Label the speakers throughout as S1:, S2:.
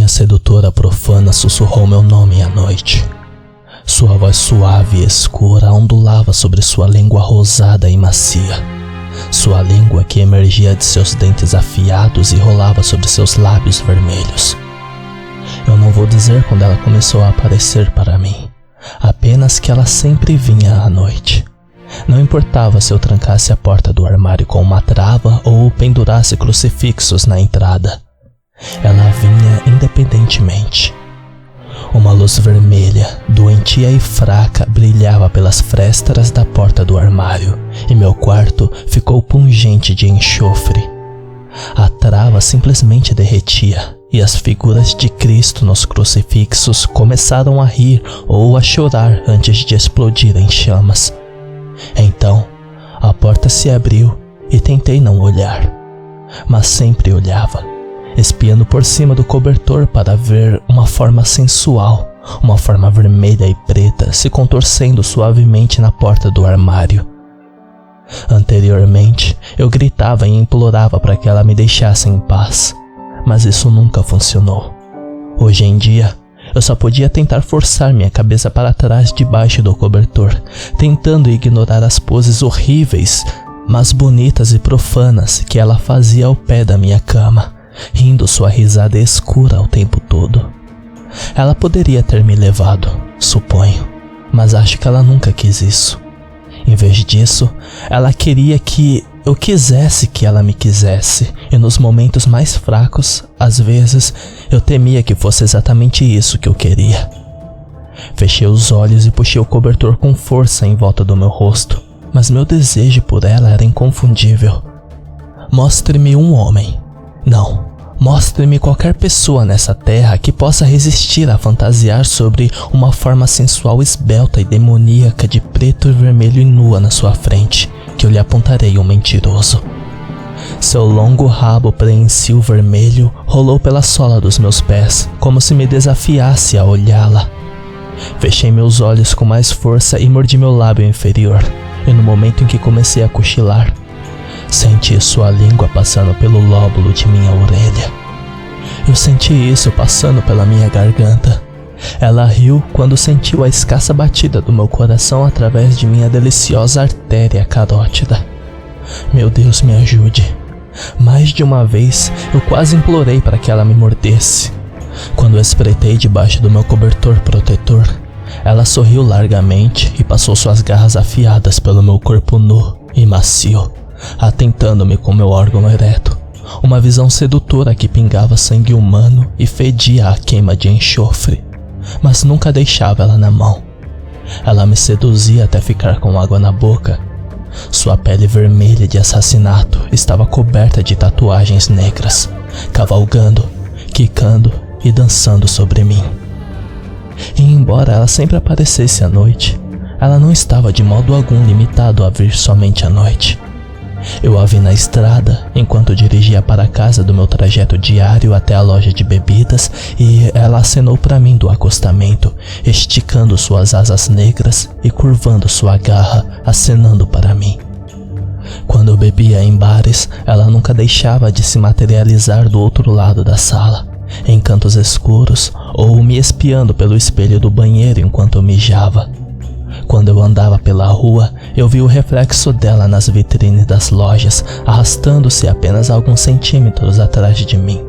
S1: vozinha sedutora profana sussurrou meu nome à noite. Sua voz suave e escura ondulava sobre sua língua rosada e macia. Sua língua que emergia de seus dentes afiados e rolava sobre seus lábios vermelhos. Eu não vou dizer quando ela começou a aparecer para mim, apenas que ela sempre vinha à noite. Não importava se eu trancasse a porta do armário com uma trava ou pendurasse crucifixos na entrada. Ela vinha independentemente. Uma luz vermelha, doentia e fraca brilhava pelas frestas da porta do armário e meu quarto ficou pungente de enxofre. A trava simplesmente derretia e as figuras de Cristo nos crucifixos começaram a rir ou a chorar antes de explodir em chamas. Então, a porta se abriu e tentei não olhar, mas sempre olhava, espiando por cima do cobertor para ver uma forma sensual, uma forma vermelha e preta se contorcendo suavemente na porta do armário. Anteriormente, eu gritava e implorava para que ela me deixasse em paz, mas isso nunca funcionou. Hoje em dia, eu só podia tentar forçar minha cabeça para trás debaixo do cobertor, tentando ignorar as poses horríveis, mas bonitas e profanas que ela fazia ao pé da minha cama, rindo sua risada escura o tempo todo. Ela poderia ter me levado, suponho, mas acho que ela nunca quis isso. Em vez disso, ela queria que eu quisesse que ela me quisesse, e nos momentos mais fracos, às vezes, eu temia que fosse exatamente isso que eu queria. Fechei os olhos e puxei o cobertor com força em volta do meu rosto, mas meu desejo por ela era inconfundível. Mostre-me um homem. Não, mostre-me qualquer pessoa nessa terra que possa resistir a fantasiar sobre uma forma sensual esbelta e demoníaca de preto e vermelho e nua na sua frente, que eu lhe apontarei um mentiroso. Seu longo rabo preensil vermelho rolou pela sola dos meus pés, como se me desafiasse a olhá-la. Fechei meus olhos com mais força e mordi meu lábio inferior, e no momento em que comecei a cochilar, senti sua língua passando pelo lóbulo de minha orelha. Eu senti isso passando pela minha garganta. Ela riu quando sentiu a escassa batida do meu coração através de minha deliciosa artéria carótida. Meu Deus, me ajude. Mais de uma vez eu quase implorei para que ela me mordesse. Quando eu espreitei debaixo do meu cobertor protetor, ela sorriu largamente e passou suas garras afiadas pelo meu corpo nu e macio, atentando-me com meu órgão ereto, uma visão sedutora que pingava sangue humano e fedia a queima de enxofre, mas nunca deixava ela na mão. Ela me seduzia até ficar com água na boca. Sua pele vermelha de assassinato estava coberta de tatuagens negras, cavalgando, quicando e dançando sobre mim. E embora ela sempre aparecesse à noite, ela não estava de modo algum limitado a vir somente à noite. Eu a vi na estrada enquanto dirigia para casa do meu trajeto diário até a loja de bebidas e ela acenou para mim do acostamento, esticando suas asas negras e curvando sua garra, acenando para mim. Quando eu bebia em bares, ela nunca deixava de se materializar do outro lado da sala, em cantos escuros ou me espiando pelo espelho do banheiro enquanto eu mijava. Quando eu andava pela rua, eu vi o reflexo dela nas vitrines das lojas, arrastando-se apenas alguns centímetros atrás de mim,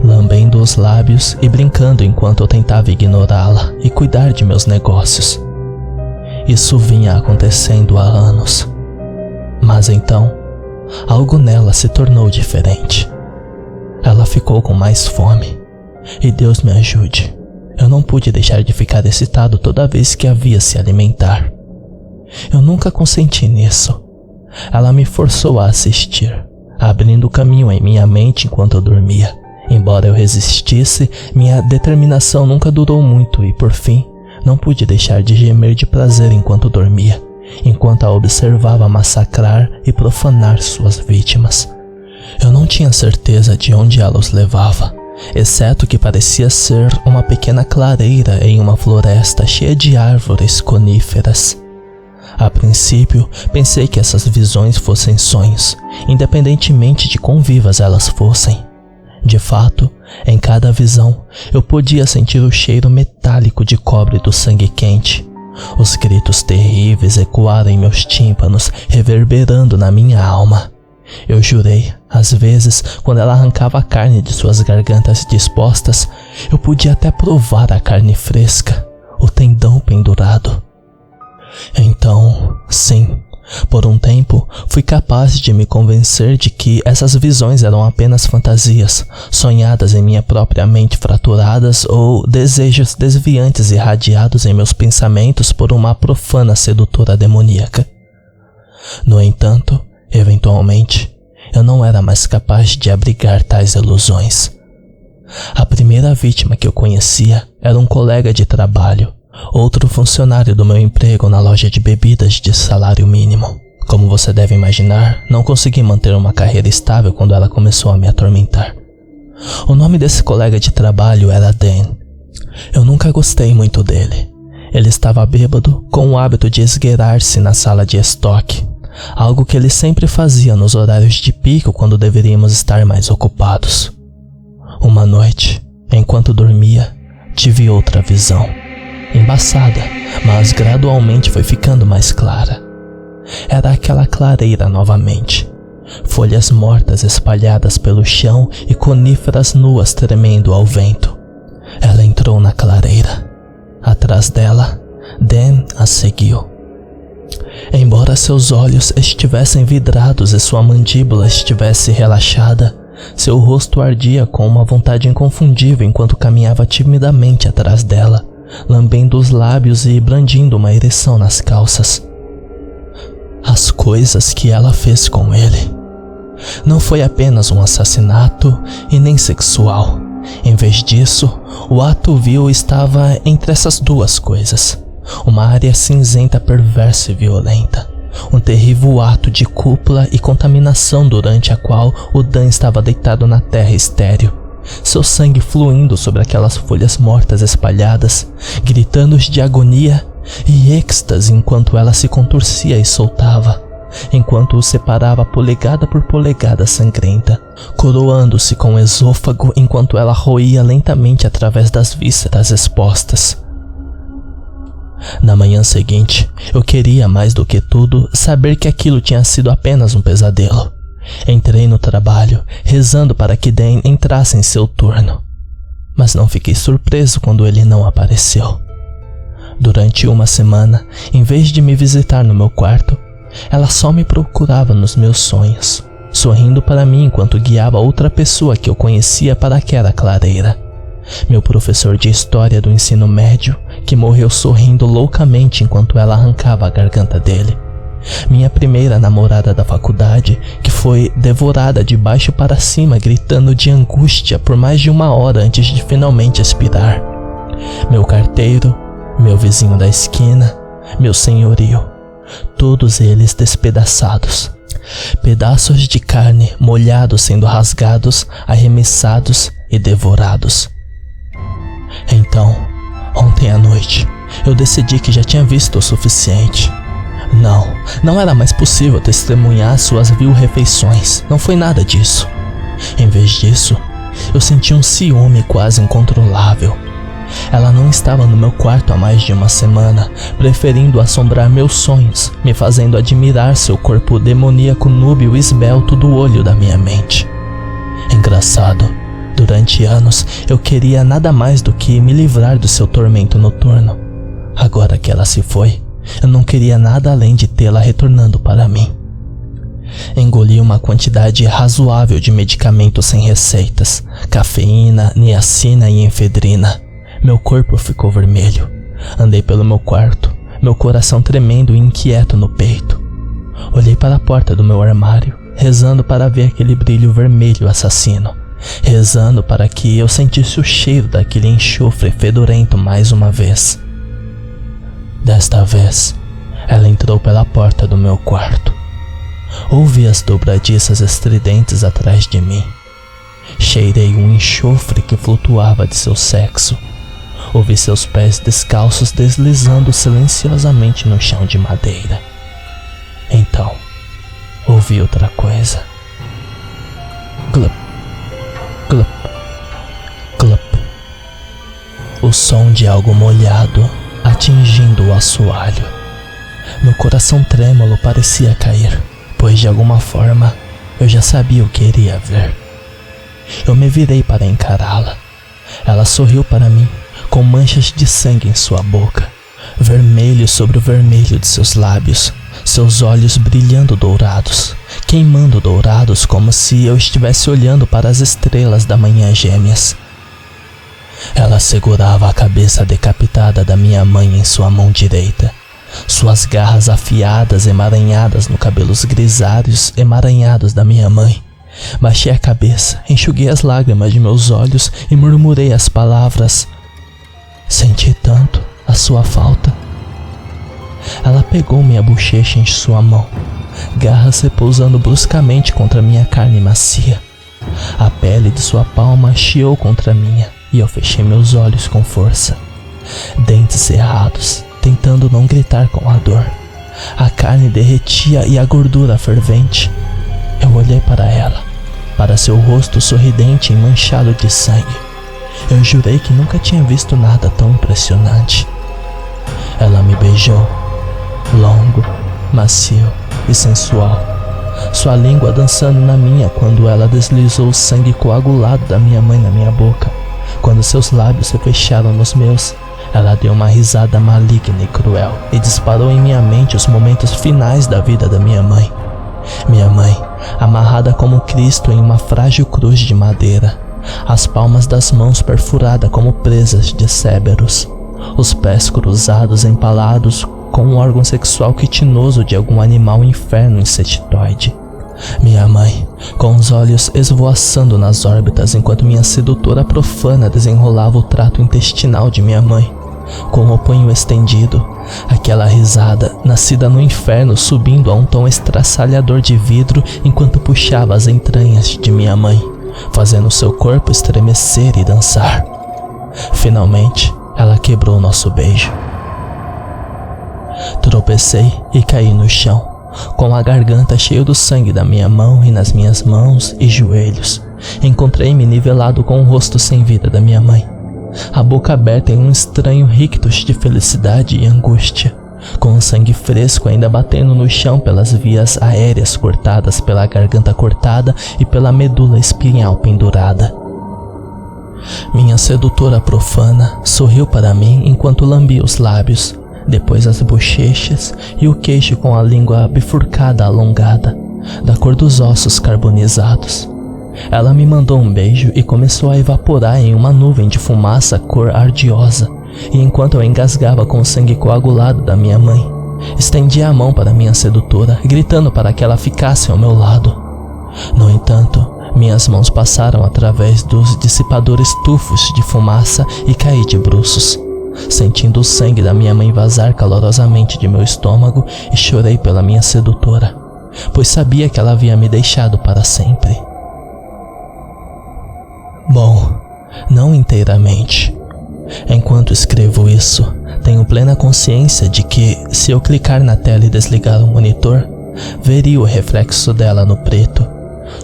S1: lambendo os lábios e brincando enquanto eu tentava ignorá-la e cuidar de meus negócios. Isso vinha acontecendo há anos. Mas então, algo nela se tornou diferente. Ela ficou com mais fome. E Deus me ajude, eu não pude deixar de ficar excitado toda vez que a via se alimentar. Eu nunca consenti nisso. Ela me forçou a assistir, abrindo caminho em minha mente enquanto eu dormia. Embora eu resistisse, minha determinação nunca durou muito e, por fim, não pude deixar de gemer de prazer enquanto dormia, enquanto a observava massacrar e profanar suas vítimas. Eu não tinha certeza de onde ela os levava, exceto que parecia ser uma pequena clareira em uma floresta cheia de árvores coníferas. A princípio, pensei que essas visões fossem sonhos, independentemente de quão vivas elas fossem. De fato, Em cada visão, eu podia sentir o cheiro metálico de cobre do sangue quente. Os gritos terríveis ecoaram em meus tímpanos, reverberando na minha alma. Eu jurei, às vezes, quando ela arrancava a carne de suas gargantas dispostas, eu podia até provar a carne fresca, o tendão pendurado. Então, sim, por um tempo, fui capaz de me convencer de que essas visões eram apenas fantasias, sonhadas em minha própria mente fraturadas ou desejos desviantes irradiados em meus pensamentos por uma profana sedutora demoníaca. No entanto, eventualmente, eu não era mais capaz de abrigar tais ilusões. A primeira vítima que eu conhecia era um colega de trabalho, outro funcionário do meu emprego na loja de bebidas de salário mínimo. Como você deve imaginar, não consegui manter uma carreira estável quando ela começou a me atormentar. O nome desse colega de trabalho era Dan. Eu nunca gostei muito dele. Ele estava bêbado, com o hábito de esgueirar-se na sala de estoque, algo que ele sempre fazia nos horários de pico quando deveríamos estar mais ocupados. Uma noite, enquanto dormia, tive outra visão. Embaçada, mas gradualmente foi ficando mais clara. Era aquela clareira novamente. Folhas mortas espalhadas pelo chão e coníferas nuas tremendo ao vento. Ela entrou na clareira. Atrás dela, Dan a seguiu. Embora seus olhos estivessem vidrados e sua mandíbula estivesse relaxada, seu rosto ardia com uma vontade inconfundível enquanto caminhava timidamente atrás dela, lambendo os lábios e brandindo uma ereção nas calças. As coisas que ela fez com ele não foi apenas um assassinato e nem sexual. Em vez disso, o ato vil estava entre essas duas coisas. Uma área cinzenta perversa e violenta. Um terrível ato de cúpula e contaminação durante a qual o Dan estava deitado na terra estéril, seu sangue fluindo sobre aquelas folhas mortas espalhadas, gritando de agonia e êxtase enquanto ela se contorcia e soltava, enquanto o separava polegada por polegada sangrenta, coroando-se com o esôfago enquanto ela roía lentamente através das vísceras expostas. Na manhã seguinte, eu queria mais do que tudo saber que aquilo tinha sido apenas um pesadelo. Entrei no trabalho, rezando para que Dan entrasse em seu turno, mas não fiquei surpreso quando ele não apareceu. Durante uma semana, em vez de me visitar no meu quarto, ela só me procurava nos meus sonhos, sorrindo para mim enquanto guiava outra pessoa que eu conhecia para aquela clareira. Meu professor de história do ensino médio, que morreu sorrindo loucamente enquanto ela arrancava a garganta dele. Minha primeira namorada da faculdade, que foi devorada de baixo para cima gritando de angústia por mais de 1 hora antes de finalmente expirar. Meu carteiro, meu vizinho da esquina, meu senhorio, todos eles despedaçados. Pedaços de carne molhados sendo rasgados, arremessados e devorados. Então, ontem à noite, eu decidi que já tinha visto o suficiente. Não era mais possível testemunhar suas vil refeições. Não foi nada disso. Em vez disso, eu senti um ciúme quase incontrolável. Ela não estava no meu quarto há mais de 1 semana, preferindo assombrar meus sonhos, me fazendo admirar seu corpo demoníaco núbio e esbelto do olho da minha mente. Engraçado, durante anos eu queria nada mais do que me livrar do seu tormento noturno. Agora que ela se foi, eu não queria nada além de tê-la retornando para mim. Engoli uma quantidade razoável de medicamentos sem receitas, cafeína, niacina e efedrina. Meu corpo ficou vermelho. Andei pelo meu quarto, meu coração tremendo e inquieto no peito. Olhei para a porta do meu armário, rezando para ver aquele brilho vermelho assassino, rezando para que eu sentisse o cheiro daquele enxofre fedorento mais uma vez. Desta vez, ela entrou pela porta do meu quarto. Ouvi as dobradiças estridentes atrás de mim. Cheirei um enxofre que flutuava de seu sexo. Ouvi seus pés descalços deslizando silenciosamente no chão de madeira. Então, ouvi outra coisa. Glup, glup, o som de algo molhado atingindo o assoalho. Meu coração trêmulo parecia cair, pois de alguma forma eu já sabia o que iria ver. Eu me virei para encará-la. Ela sorriu para mim, com manchas de sangue em sua boca, vermelho sobre o vermelho de seus lábios, seus olhos brilhando dourados, queimando dourados como se eu estivesse olhando para as estrelas da manhã gêmeas. Ela segurava a cabeça decapitada da minha mãe em sua mão direita, suas garras afiadas emaranhadas no cabelos grisalhos emaranhados da minha mãe. Baixei a cabeça, enxuguei as lágrimas de meus olhos e murmurei as palavras: "Senti tanto a sua falta." Ela pegou minha bochecha em sua mão, garras repousando bruscamente contra minha carne macia. A pele de sua palma chiou contra a minha e eu fechei meus olhos com força, dentes cerrados, tentando não gritar com a dor. A carne derretia e a gordura fervente. Eu olhei para ela, para seu rosto sorridente e manchado de sangue. Eu jurei que nunca tinha visto nada tão impressionante. Ela me beijou, longo, macio e sensual, sua língua dançando na minha quando ela deslizou o sangue coagulado da minha mãe na minha boca. Quando seus lábios se fecharam nos meus, ela deu uma risada maligna e cruel e disparou em minha mente os momentos finais da vida da minha mãe. Minha mãe, amarrada como Cristo em uma frágil cruz de madeira, as palmas das mãos perfuradas como presas de céberos, os pés cruzados empalados com um órgão sexual quitinoso de algum animal inferno insectoide. Minha mãe, com os olhos esvoaçando nas órbitas enquanto minha sedutora profana desenrolava o trato intestinal de minha mãe, com o punho estendido, aquela risada nascida no inferno subindo a um tom estraçalhador de vidro enquanto puxava as entranhas de minha mãe, fazendo seu corpo estremecer e dançar. Finalmente, ela quebrou nosso beijo. Tropecei e caí no chão, com a garganta cheia do sangue da minha mão e nas minhas mãos e joelhos. Encontrei-me nivelado com o rosto sem vida da minha mãe, a boca aberta em um estranho rictus de felicidade e angústia, com o sangue fresco ainda batendo no chão pelas vias aéreas cortadas pela garganta cortada e pela medula espinhal pendurada. Minha sedutora profana sorriu para mim enquanto lambia os lábios, depois as bochechas e o queixo com a língua bifurcada alongada, da cor dos ossos carbonizados. Ela me mandou um beijo e começou a evaporar em uma nuvem de fumaça cor ardiosa, e enquanto eu engasgava com o sangue coagulado da minha mãe, estendi a mão para minha sedutora, gritando para que ela ficasse ao meu lado. No entanto, minhas mãos passaram através dos dissipadores tufos de fumaça e caí de bruços, sentindo o sangue da minha mãe vazar calorosamente de meu estômago, e chorei pela minha sedutora, pois sabia que ela havia me deixado para sempre. Bom, não inteiramente. Enquanto escrevo isso, tenho plena consciência de que, se eu clicar na tela e desligar o monitor, veria o reflexo dela no preto,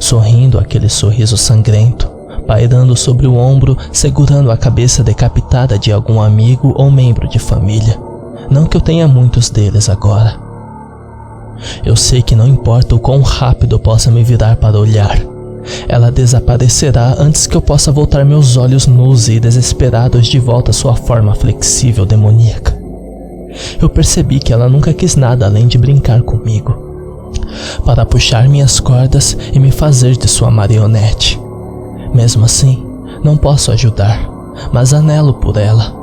S1: sorrindo aquele sorriso sangrento, pairando sobre o ombro, segurando a cabeça decapitada de algum amigo ou membro de família. Não que eu tenha muitos deles agora. Eu sei que não importa o quão rápido eu possa me virar para olhar, ela desaparecerá antes que eu possa voltar meus olhos nus e desesperados de volta à sua forma flexível demoníaca. Eu percebi que ela nunca quis nada além de brincar comigo, para puxar minhas cordas e me fazer de sua marionete. Mesmo assim, não posso ajudar, mas anelo por ela.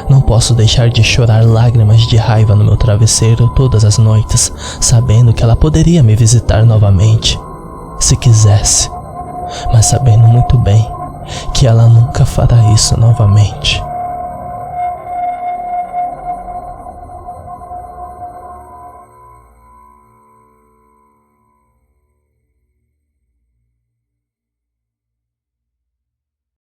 S1: Não posso deixar de chorar lágrimas de raiva no meu travesseiro todas as noites, sabendo que ela poderia me visitar novamente, se quisesse, mas sabendo muito bem que ela nunca fará isso novamente.